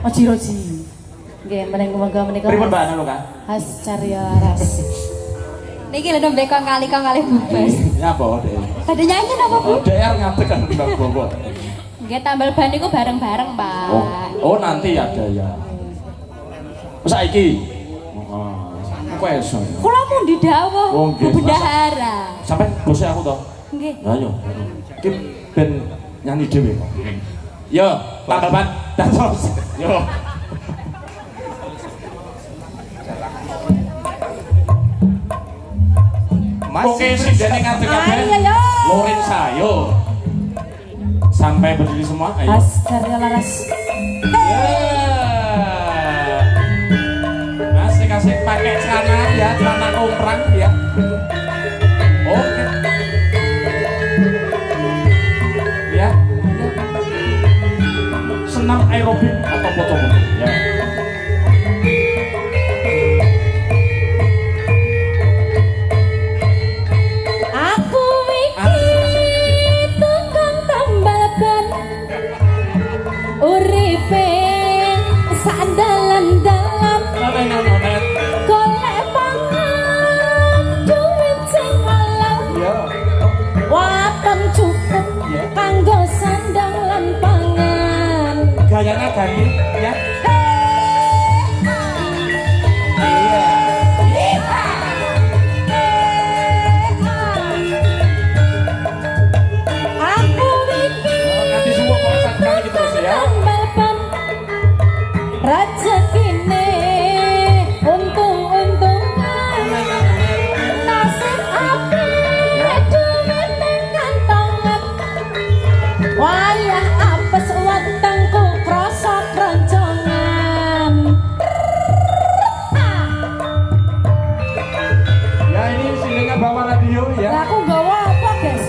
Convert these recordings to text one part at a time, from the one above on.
Oji-oji. Nggih, menika menika. Pripun Mbak Anu Kak? Khas Carya Ras. Niki lho nembe kong kali bubes. Ya apa Dek? Tadi nyanyi napa Bu? Dek ngadeg kan Mbak Bobo. Nggih tambal ban niku bareng-bareng, Pak. Oh nanti ada ya. Saiki. Heeh. Kok iso. Kula pun didhawuh Oh, Bu nggih. Bendahara. Sampai bose aku to. Nggih. Lah yo. Iki ben nyanyi dhewe kok. Yo, tambal ban dan sos. Yo. Oke, sindene ngadeg kabeh. Ayo yo. Lorin sayo. Sampai berdiri semua, ayo. Khas Carya Laras. Asik-asik pakai celana ya, celana komprang ya. Oke. Ya. Senam aerobik atau foto-foto ya. Aku iki tukang tambal ban. Uripe sandalan-dalan. Nonet. Golek pangan duit sing halal. Ya. Waton cukup Ya. kanggo sandang lan pangan. Gayanya ganti ya. Iya. Aku iki Nanti semua pasang kali terus ya. tambal ban. Rezekine untung-untungan. Nasib apik duit ning kantongan. Wayah apes wetengku krasa kroncongan. Ya ini sindengan bawa radio ya. Lah aku nggawa apa, Guys?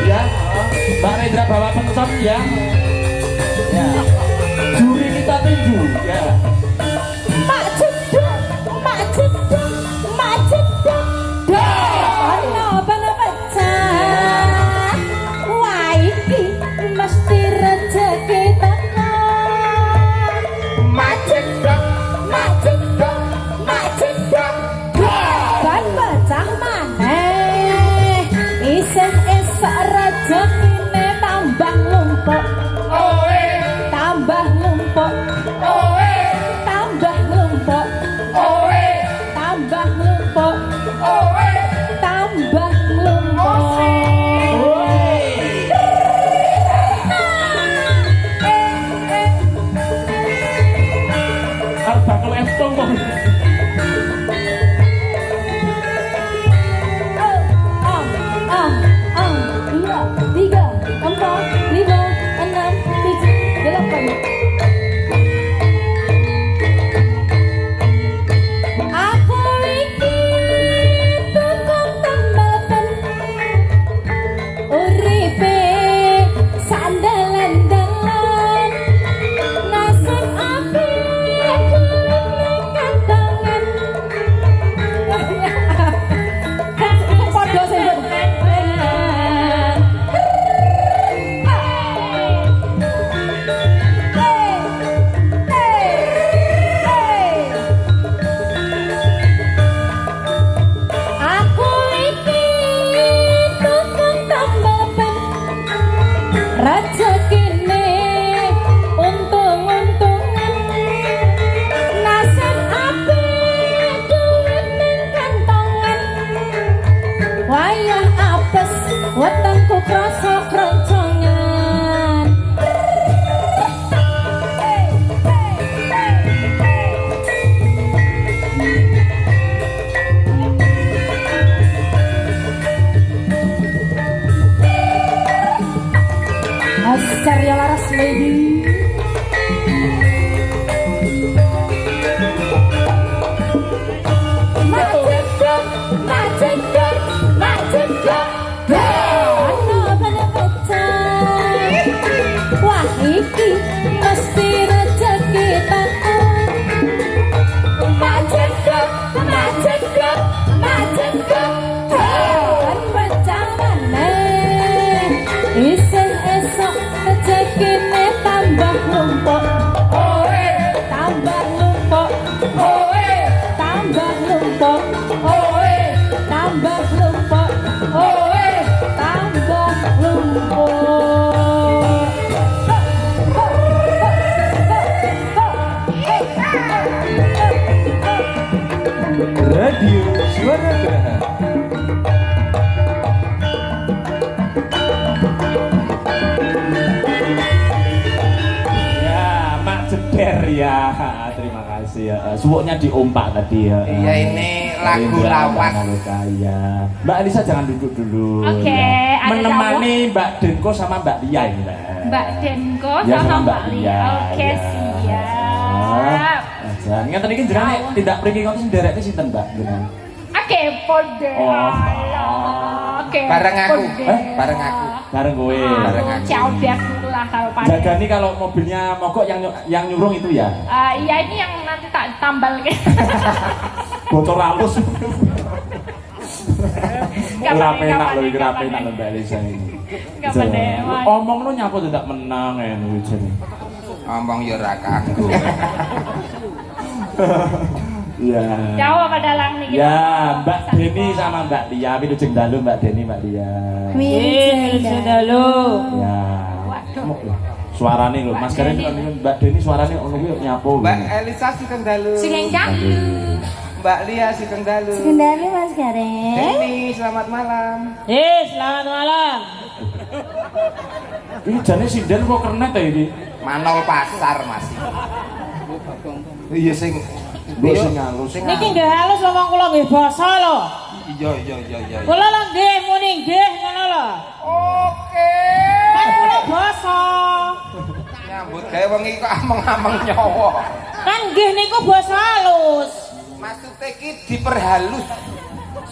Ya, Mbak Rendra bawa penonton ya. Ya. Juri kita tinju ya. Mak jeduk, mak jeduk, mak jeduk. Ono bana pecah. Wah iki mesti rezeki tenan. Mak jeduk, mak jeduk, mak jeduk. Ban pecah maneh. Isih-isih rezekine tambah lumpuk. Tambah lumpuk. Tambah lumpuk. Tambah lumpuk. Tambah lumpuk. Harus bakal empong kok. Dua, tiga, empat, lima, enam, tujuh, delapan. Aku iki tukang tambal ban. Uripe sandalan-dalan. Nasib apik duit ning kantongan. Padha sing Aku iki tukang tambal ban. Rezekine untung-untungan. Nasib apik duit ning kantongan. Wayah apes wetengku krasa kroncongan. Khas Carya Laras lady. Macet-dok, macet-dok, macet-dok. Ono bana pecah. Wah iki mesti rezeki tenan. Macet-dok, macet-dok, macet-dok. Ban pecah maneh. Radio Suara Geraha. Ya, Mak Jeder ya. Terima kasih ya. Suwuknya diompak tadi ya. Iya, ini lagu lawas. Ya. Mbak Elisa jangan duduk dulu. Oke, ya. ada Menemani Mbak Denko sama Mbak Lia ini. Mbak Denko Ya, sama Mbak Lia. Lia. Oke, Ya. siap. Jangan ngeten iki jenenge tidak mriki konten dereke sinten, Mbak? Jenengan. Oke, pode. Oh. Oke. Bareng aku. pode. Bareng aku. Bareng kowe. Bareng aku. Ciao deh dulu lah kalau pada. Jaga nih kalau mobilnya mogok yang nyurung itu ya. Iya ini yang nanti tak tambal Bocor halus. Gak Rapi apa-apa, nak lho, gak rapi apa-apa. nak Mbak Elisa ini. Gak apa-apa, Wan. Omong lu nyapa tidak menang ya nu jene. Ngomong ya ora kanggo. Iya. Jawa pada lang nih. Ya, Mbak Deni sama Mbak Lia, wilujeng dalu Mbak Deni, Mbak Lia. Dalu. Ya. Waduh. Suarane lho, Mas Gareng Mbak Deni suarane ono kuwi nyapo. Mbak Elisa Sugeng Dalu. Sugeng Dalu. Mbak Lia Sugeng Dalu. Kendali Mas Gareng. Deni, selamat malam. Selamat malam. Ini jane sinden kok kernet ya iki. Manol pasar masih. Iya sing Mbok sing halus. Niki nggih halus lho wong kula nggih basa lho. Iya. Kula lho nggih muni nggih ngono lho. Oke. Kan kula basa. Nyambut gawe wong iki kok ameng-ameng nyawa. Kan nggih niku basa halus. Maksudnya iki diperhalus.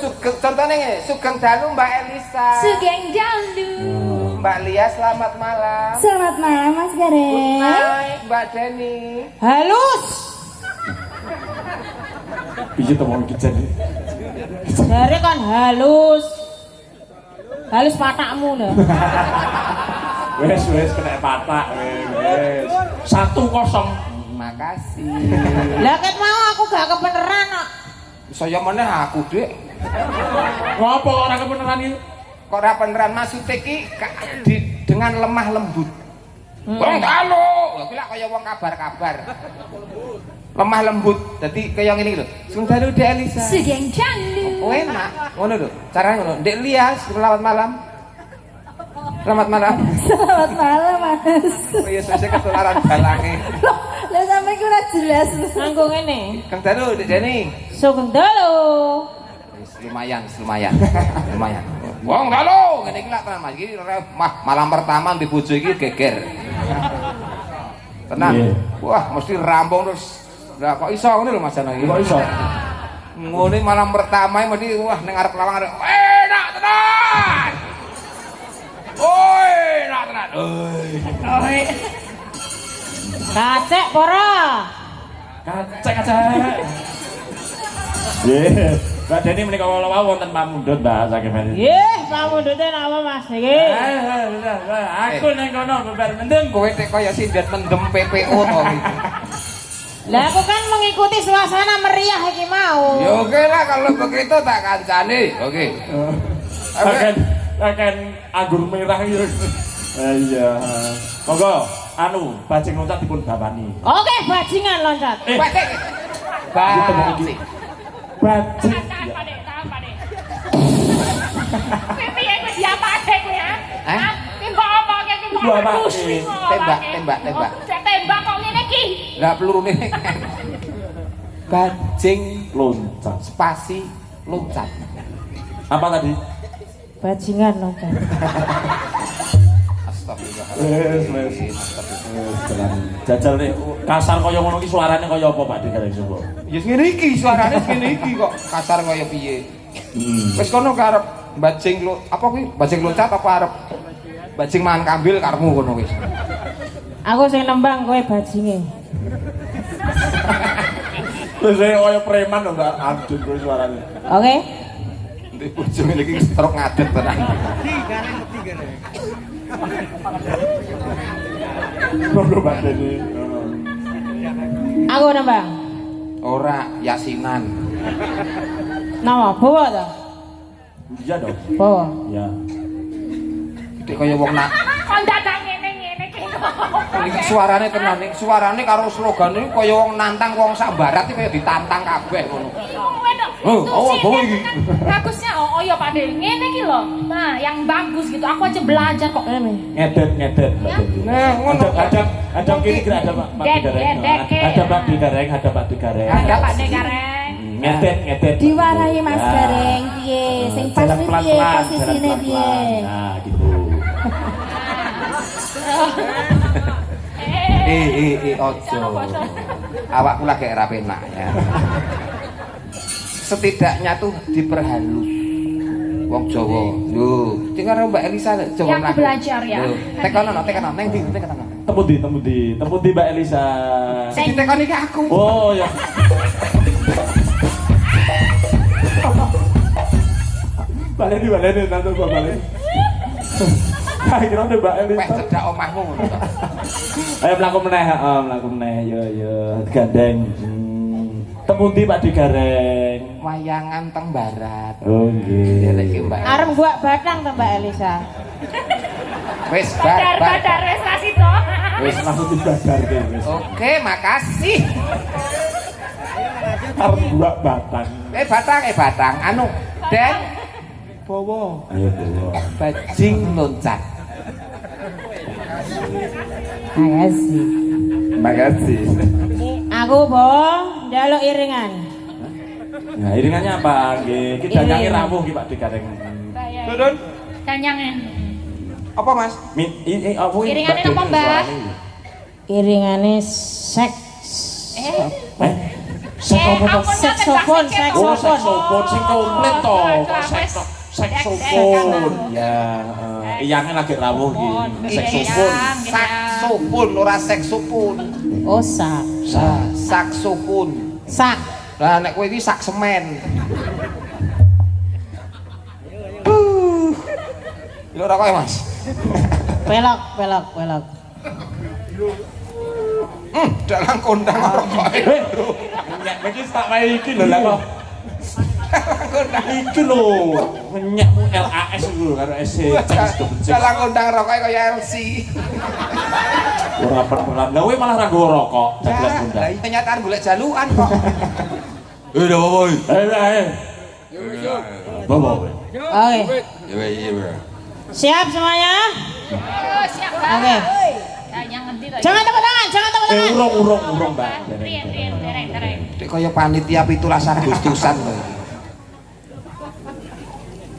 Sugeng contohnya ngene, Sugeng Dalu Mbak Elisa. Sugeng Dalu. Mbak Lia selamat malam. Selamat malam Mas Gareng. Naik Mbak Deni. Halus. Piye to wong iki jane. Jare kan halus. Halus patakmu lho. Wes kena patak wes. 1-0. Makasih. Lah ket mau aku gak kebeneran kok. Saya meneh aku, Dik. Ngopo ora kebenaran iki? Kok ora beneran maksudnya iki dengan lemah lembut. Wong Dalu, lha kuwi lak kaya wong kabar-kabar. Lemah lembut. Dadi kaya ngene iki lho. Sugeng Dalu Dek Elisa. Sugeng Dalu. Oh, enak. Ngono lho. Carane ngono. Dek Lia, selamat malam. Selamat malam. Selamat malam Mas. Oh iya, saya ketularan dalange. Lah sampe ku ora jelas. Nganggo ngene. Kang Dalu, Dek Deni. Sugeng Dalu. Lumayan. Wong Dalu, ngene iki lak tenan Mas. Iki malam pertama di bojo iki geger. Tenang. Iya. Wah, mesti rampung terus. Lah kok iso ngono lho Mas Jano iki. Kok iso? Ngono malam pertama mesti wah ning arep lawang arep enak tenan. Oi, enak tenan. Oi. Kacek pora. Kacek. Nggih. Mbak Deni menika kala wonten pamundhut Mbak saking Deni. Nggih, pamundhute napa Mas niki? Aku ning kono bebar mendeng. Kowe tek kaya sindet mendem PPO to iki. Lah aku kan mengikuti suasana meriah iki mau. Ya oke lah kalau begitu tak kancani. Oke. Akan anggur merah iki. Iya. Monggo anu bajing loncat dipun bapani. Oke, bajingan loncat. Patik. Bajing. Bajing. Apa dek? Piye wis diapake kowe ya? Hah? Timbak apa iki timbak Apa? Tembak. Tembak kok ngene iki. Lah pelurune. Bajing Loncat. spasi loncat. Apa tadi? Bajingan loncat. Astagfirullahaladzim. Jajal nih kasar kaya ngono iki suarane kaya apa Pak Dik Gareng Sumbo? Ya ngene iki suarane ngene iki kok kasar kaya piye. Wis kono karep bajing lo apa kuwi? Bajing loncat apa arep bajing mangan kambil karepmu kono wis. Aku sing nembang kowe bajinge. Wis kaya preman lho Mbak Abdul kuwi suarane. Oke. Ndek bojone iki stroke ngadet tenan. Monggo Mbak Deni. Aku nembang. Ora yasinan. Nama bawa ta? Iya dong. Bawa. Ya. Ndek kaya wong nak Kon dadak ngene iki. iki suarane tenan ning suarane karo slogane kaya wong nantang wong sak barat iki kaya ditantang kabeh ngono. Wedok Oh, Tuh, oh, sih, bawa kan iki. bagusnya oh ya Pak De. Ngene iki lho. Nah, yang bagus gitu. Aku aja belajar kok ini. Ngedet Mbak Dewi. Nah, ngono. Ada kiri kira ada Pak Digareng. Ada Pak Digareng, ada Pak Digareng. Ada Pak De Gareng. Ngedet. Diwarai Mas Nah. Gareng piye? Sing pas Jalan piye pelan-pelan, posisine jalan piye? pelan-pelan. Nah, gitu. Ojo. Awakku lagi ora penak ya. Setidaknya tuh diperhalus. Wong Jawa. Lho, sing karo Mbak Elisa Jawa Ya, aku belajar ya. Tekono neng ndi tekono. Temu di Mbak Elisa. Sing tekon iki aku. Oh ya. Baleni nanti gua baleni. Akhirnya udah Mbak Elisa. Wes cedak omahmu ngono to. Ayo mlaku meneh, yo gandeng. Temu di Pak Digareng. Wayangan teng barat. Oh nggih. Iki Mbak. Arep gua batang to Mbak Elisa. Wis Badar wis ra sida. Wis langsung dibadarke wis. Oke, makasih. Arep gua batang. Batang. Anu, Den. Bowo. Ayo bawa. Bajing loncat. Makasih. Aku bohong, njaluk iringan. Nah, iringannya apa? Nggih, kita nyanyi rawuh ki Pak Digareng. Dudun. Kanyangnya. Apa, Mas? Apa ini? Iringannya apa, Mbak? Iringane seks. Saksofon. Oh, saksofon sing komplit to. Saksofon. Ya, iyane lagi rawuh iki. Saksofon. Saksofon ora seksofon. Oh sak. Saksofon. Sak. Lah nek kowe iki sak semen. Lho ora kowe, Mas. Pelok. Dalang kondang rokok. Nyak iki tak wae iki lho lah kok. Iki lho, nyakmu LAS lho karo SC. Dalang kondang rokok kaya LC. Ora pernah. Lah kowe malah ra nggo rokok, dagelan Lah bundang. iya nyataan golek jalukan kok. Udah bawa. Ayo. Bawa. Oke. Iya. Siap semuanya? Oh, siap, Mbak. Oke. Yang ngendi to? Jangan tepuk tangan. Urung, Mbak. Dereng. Dek kaya panitia 17 Agustusan kok iki.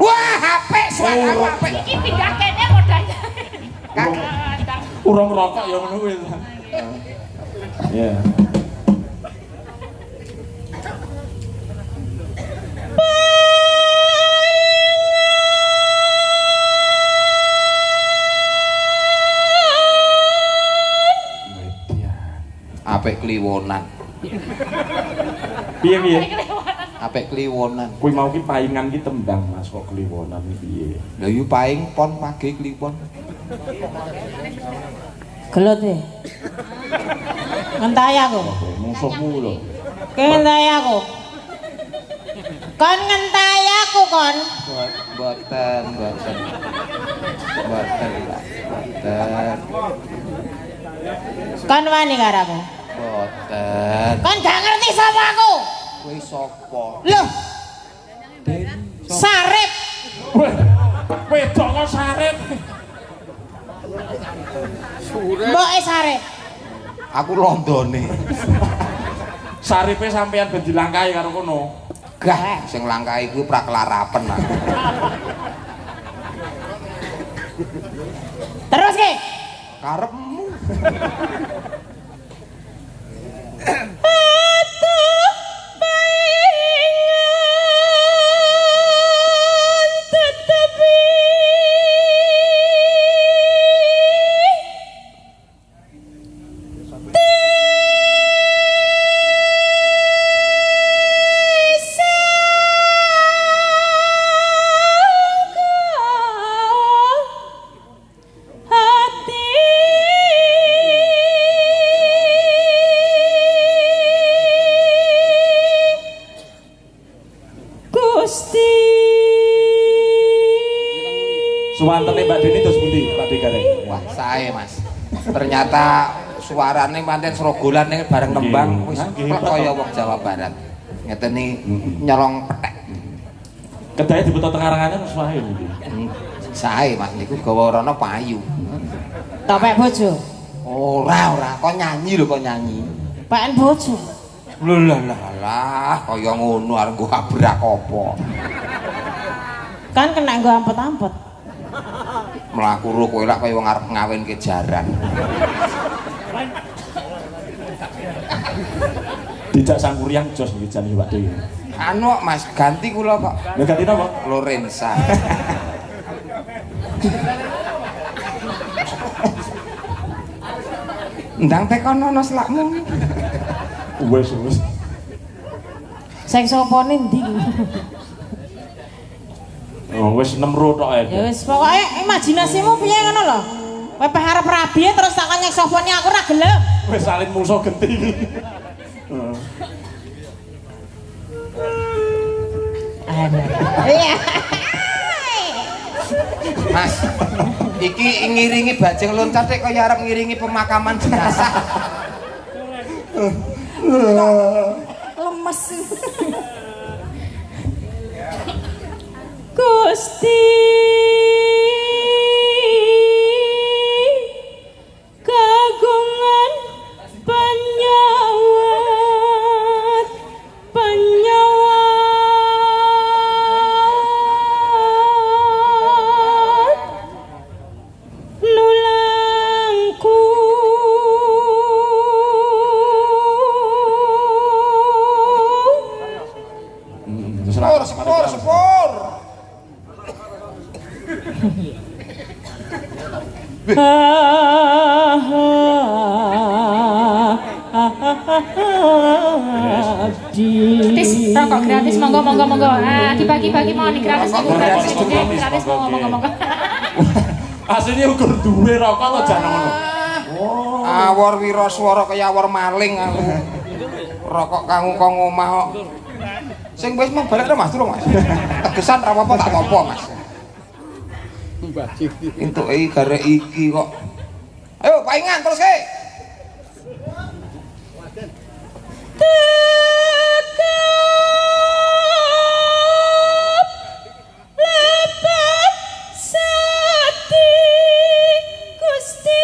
Wah, HP suara HP. Iki pindah kene modalnya. Urung rokok ya ngono kuwi. Iya. Apik kliwonan. Piye? Apik kliwonan. Kuwi mau ki paingan ki tembang Mas kok kliwonan iki piye? Lah yu paing pon pagi kliwon. Gelut e. Ngentai aku. Musuhmu lho. Ngentai aku. Kon ngentai aku kon. Boten. Kon wani karo aku. Boten. Kon gak ngerti sapa aku. Kowe sapa? Loh, Sarip. Wedok kok sarep. Mboke Sarip. Aku londone. Saripe sampean ben dilangkahi karo kono. Gah, sing langkahi kuwi prakelarapen aku. Terus ki. Karepmu. Suwantene Mbak Deni terus pundi Pak Digareng? Wah, sae Mas. Ternyata suarane pancen srogolan ning bareng nembang wis Nggih, plek kaya wong Jawa Barat. Ngeteni nyolong petek. Kedae dibutuh tengarangane wis wae iki. Sae Mas niku gawa rono payu. Topek bojo. Ora, kok nyanyi lho kok nyanyi. Peken bojo. Lho lah, kaya ngono arep nggo abrak apa. Kan kena nggo ampet-ampet. Mlaku ro kowe lak kaya wong arep ngawinke jaran. Dijak sang kuryang jos iki jan Pak Dewi. Anu Mas, ganti kula kok. Lha ganti napa? Lorenza. Ndang tekono ana slakmu. Wes. Sing sopone ndi? Oh, wis 6 ro tok ae. Ya wis pokoke imajinasimu piye ngono lho. Kowe pe arep rabi terus tak nyek sopone aku ora gelem. Wis salin musuh genti iki. Iya. Mas, iki ngiringi bajeng loncat kaya arep ngiringi pemakaman jenazah. Lemes. Gusti kagungan penyawat nulangku Sepur. Gratis, rokok gratis, monggo. Ah, dibagi-bagi mau nih gratis, gratis, monggo. Asline ukur duwe rokok to jan ngono. Awor wiraswara kaya awor maling aku. Rokok kanggo kang omah kok. Sing wis mung balik Mas durung Mas. Tegesan ra apa-apa tak apa Mas. Entuk iki garek iki kok. Ayo paingan terus ke. lebat sati Gusti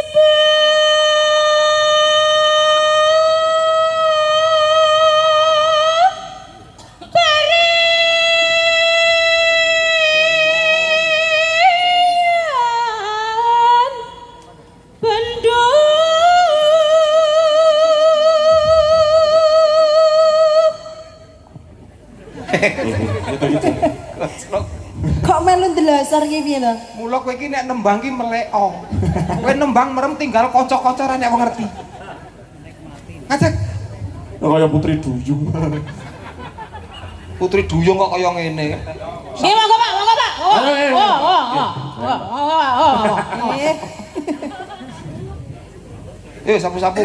Kok melu ndelasar ki piye to? Mula kowe iki nek nembang ki meleko. Kowe nembang merem tinggal kanca-kancane nek wong ngerti. Ngajak Kaya Putri Duyung. Putri Duyung kok kaya ngene. Nggih monggo Pak. Sapu-sapu.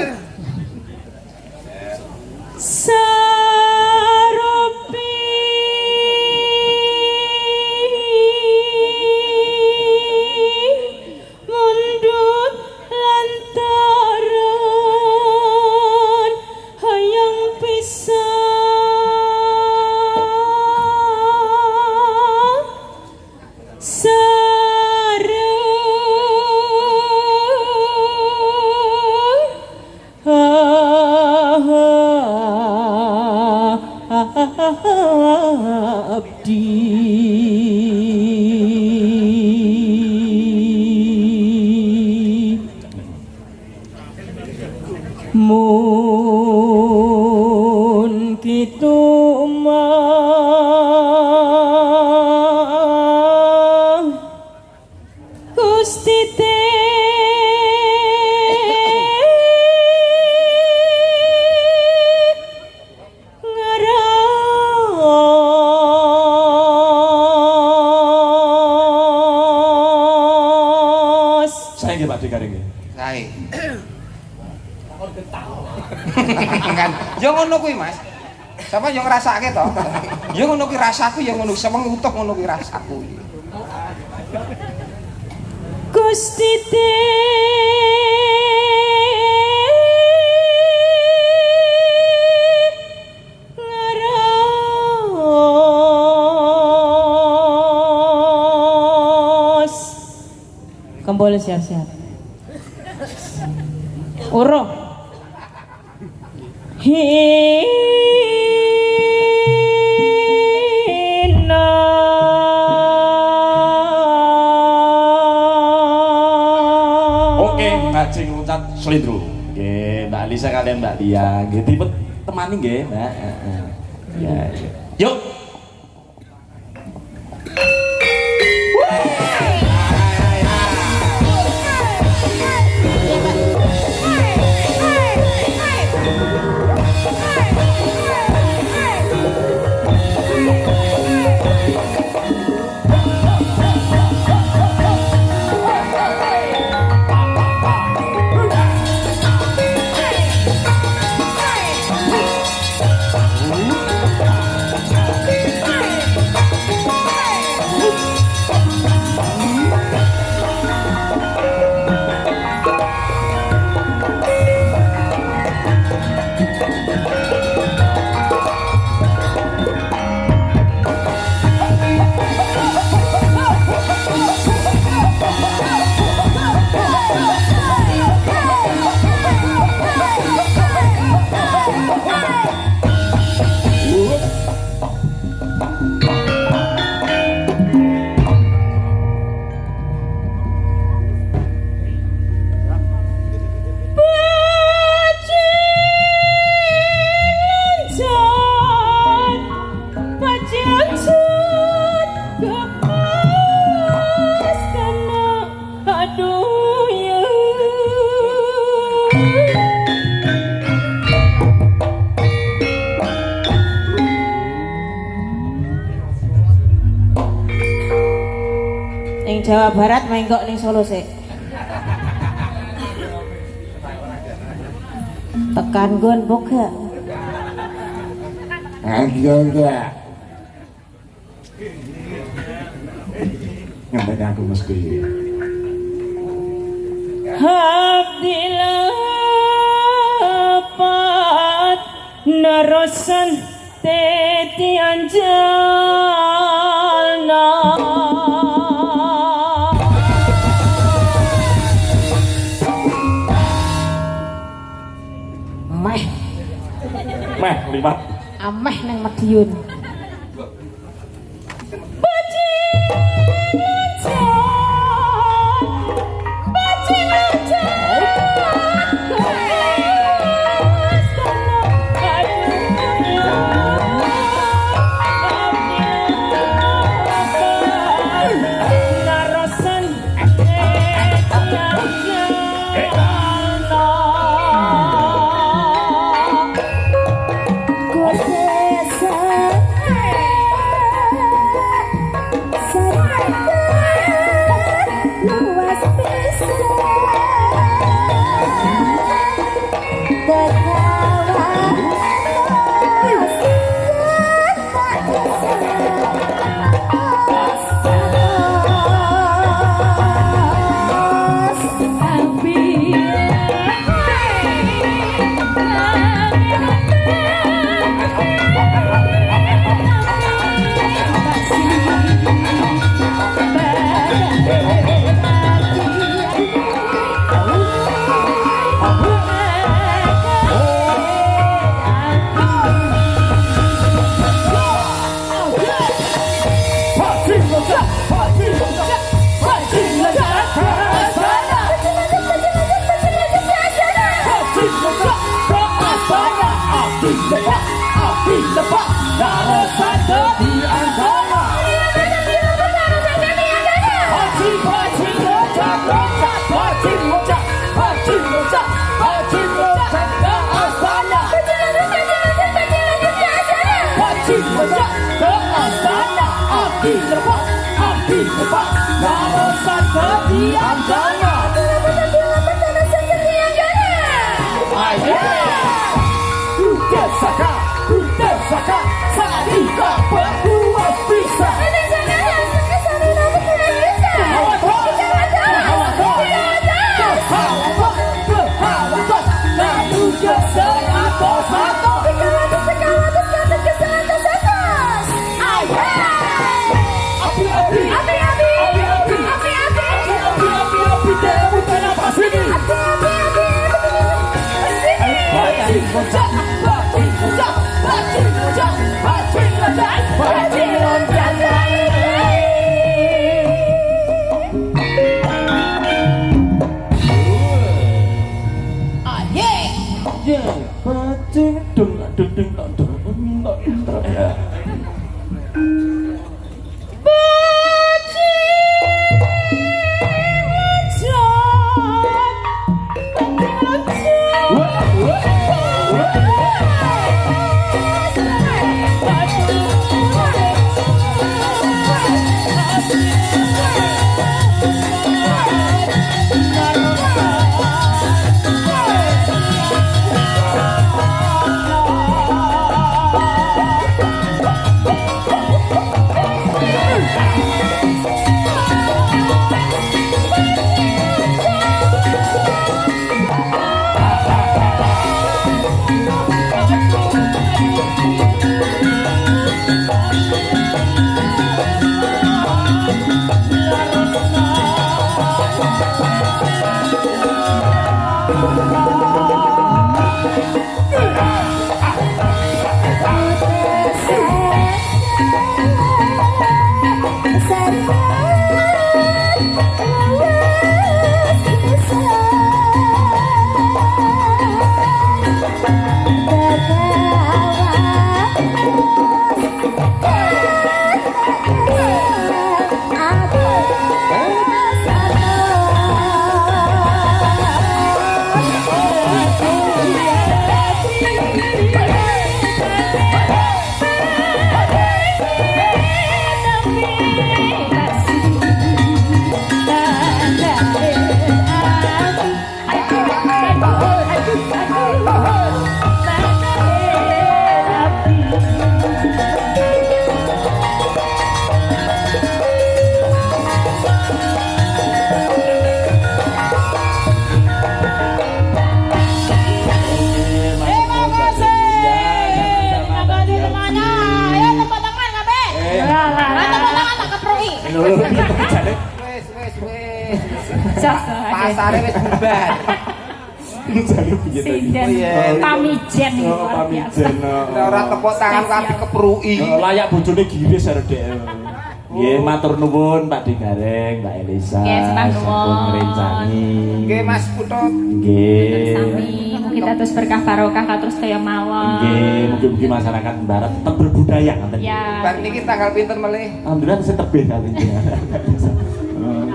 Sarupi mundut lantaran hayang pisah abdi mun kitu mah Gusti Saiki Pak Dekareng. Sae. Kan ya ngono kuwi Mas. Sama yo ngrasake to. Ya ngono kuwi rasaku ya ngono, semeng utuh ngono kuwi rasaku. Gusti ngarang Kembali siap-siap. Urung. Hina. Oke, ngaji ngucat selindro. Oke, Mbak Lisa kalian Mbak Lia. Nggih, tipe temani nggih, Mbak. Ya, ya. Yuk. Jawa Barat menggok ning Solo sik. Tekan gon boga. Enggak. Ngapain aku mesti. Abdilapat narosan teti anjalna. Meh limat. Ameh nang Madiun. Haji dung dung tok dung tok tok ya. Pasare wis bubar. Jane piye to iki? Sinden pamijen iki Oh, luar biasa. pamijen. Ora tepuk tangan tapi kepruki. Layak bojone giris arek dek. Nggih, matur nuwun Pak Digareng, Mbak Elisa. Nggih, sembah nuwun. Sampun ngrencani. Nggih Mas Putut. Nggih. Sami kita terus berkah barokah terus kaya mawon. Nggih, mugi-mugi masyarakat Barat tetap berbudaya ngoten. Ya. Bar niki tanggal pinten melih? Alhamdulillah saya tebih kali ini.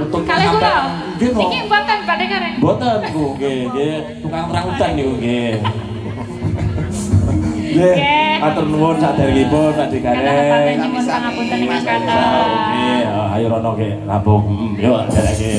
Kalian kula. Nggih kok. Niki mboten Pak Dekareng. Mboten Bu, nggih, nggih. Tukang rambutan niku nggih. Nggih, matur nuwun saderengipun Pak Digareng. Nyuwun pangapunten ingkang Mas kathah. Nggih, ayo rono nggih, rampung. Yo, dereke.